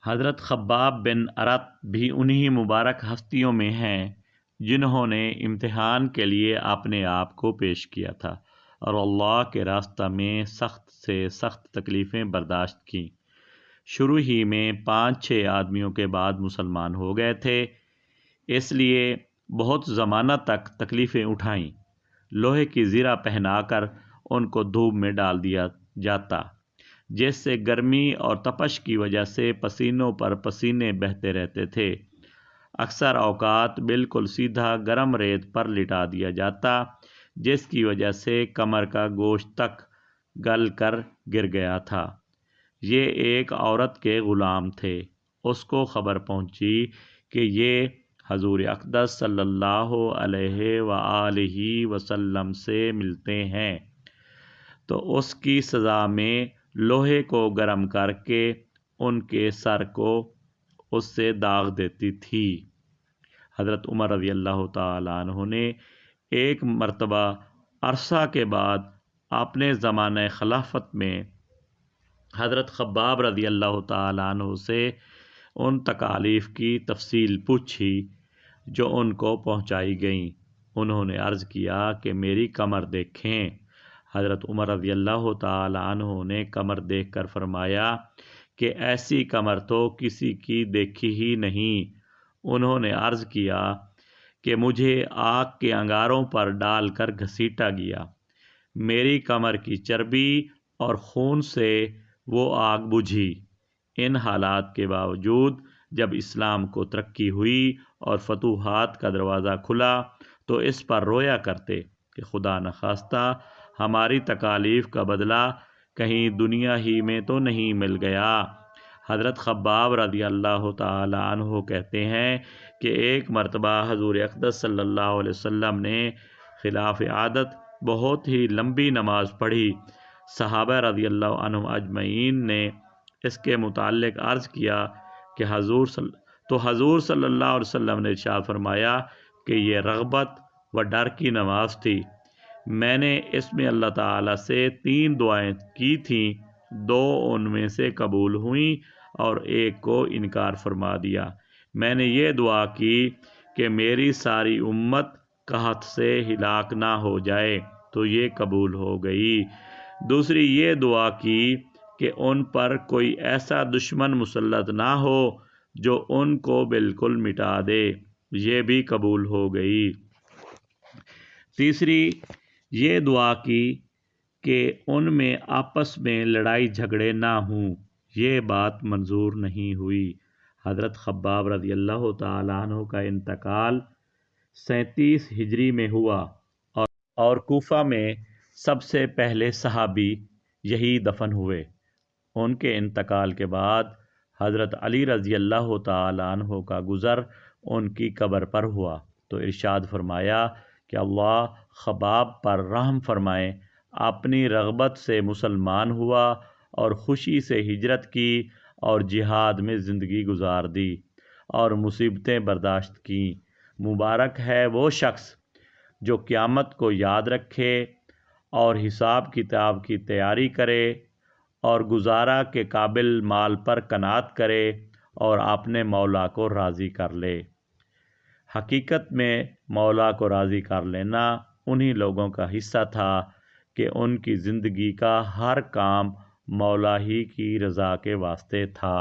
حضرت خباب بن ارت بھی انہی مبارک ہستیوں میں ہیں جنہوں نے امتحان کے لیے اپنے آپ کو پیش کیا تھا اور اللہ کے راستہ میں سخت سے سخت تکلیفیں برداشت کیں۔ شروع ہی میں 5-6 آدمیوں کے بعد مسلمان ہو گئے تھے، اس لیے بہت زمانہ تک تکلیفیں اٹھائیں۔ لوہے کی زرہ پہنا کر ان کو دھوپ میں ڈال دیا جاتا، جس سے گرمی اور تپش کی وجہ سے پسینوں پر پسینے بہتے رہتے تھے۔ اکثر اوقات بالکل سیدھا گرم ریت پر لٹا دیا جاتا، جس کی وجہ سے کمر کا گوشت تک گل کر گر گیا تھا۔ یہ ایک عورت کے غلام تھے۔ اس کو خبر پہنچی کہ یہ حضور اقدس صلی اللہ علیہ وآلہ وسلم سے ملتے ہیں، تو اس کی سزا میں لوہے کو گرم کر کے ان کے سر کو اس سے داغ دیتی تھی۔ حضرت عمر رضی اللہ تعالیٰ عنہ نے ایک مرتبہ عرصہ کے بعد اپنے زمانہ خلافت میں حضرت خباب رضی اللہ تعالیٰ عنہ سے ان تکالیف کی تفصیل پوچھی جو ان کو پہنچائی گئیں۔ انہوں نے عرض کیا کہ میری کمر دیکھیں۔ حضرت عمر رضی اللہ تعالیٰ عنہ نے کمر دیکھ کر فرمایا کہ ایسی کمر تو کسی کی دیکھی ہی نہیں۔ انہوں نے عرض کیا کہ مجھے آگ کے انگاروں پر ڈال کر گھسیٹا گیا، میری کمر کی چربی اور خون سے وہ آگ بجھی۔ ان حالات کے باوجود جب اسلام کو ترقی ہوئی اور فتوحات کا دروازہ کھلا تو اس پر رویا کرتے کہ خدا نخواستہ ہماری تکالیف کا بدلہ کہیں دنیا ہی میں تو نہیں مل گیا۔ حضرت خباب رضی اللہ تعالی عنہ کہتے ہیں کہ ایک مرتبہ حضور اقدس صلی اللہ علیہ وسلم نے خلاف عادت بہت ہی لمبی نماز پڑھی۔ صحابہ رضی اللہ عنہم اجمعین نے اس کے متعلق عرض کیا کہ حضور صلی اللہ علیہ وسلم نے ارشاد فرمایا کہ یہ رغبت و ڈر کی نماز تھی۔ میں نے اس میں اللہ تعالیٰ سے 3 دعائیں کی تھیں، 2 ان میں سے قبول ہوئیں اور ایک کو انکار فرما دیا۔ میں نے یہ دعا کی کہ میری ساری امت قحط سے ہلاک نہ ہو جائے، تو یہ قبول ہو گئی۔ دوسری یہ دعا کی کہ ان پر کوئی ایسا دشمن مسلط نہ ہو جو ان کو بالکل مٹا دے، یہ بھی قبول ہو گئی۔ تیسری یہ دعا کی کہ ان میں آپس میں لڑائی جھگڑے نہ ہوں، یہ بات منظور نہیں ہوئی۔ حضرت خباب رضی اللہ تعالیٰ عنہ کا انتقال 37 ہجری میں ہوا اور کوفہ میں سب سے پہلے صحابی یہی دفن ہوئے۔ ان کے انتقال کے بعد حضرت علی رضی اللہ تعالیٰ عنہ کا گزر ان کی قبر پر ہوا تو ارشاد فرمایا کہ اللہ خباب پر رحم فرمائے، اپنی رغبت سے مسلمان ہوا اور خوشی سے ہجرت کی اور جہاد میں زندگی گزار دی اور مصیبتیں برداشت کیں۔ مبارک ہے وہ شخص جو قیامت کو یاد رکھے اور حساب کتاب کی تیاری کرے اور گزارا کے قابل مال پر قناعت کرے اور اپنے مولا کو راضی کر لے۔ حقیقت میں مولا کو راضی کر لینا انہی لوگوں کا حصہ تھا کہ ان کی زندگی کا ہر کام مولا ہی کی رضا کے واسطے تھا۔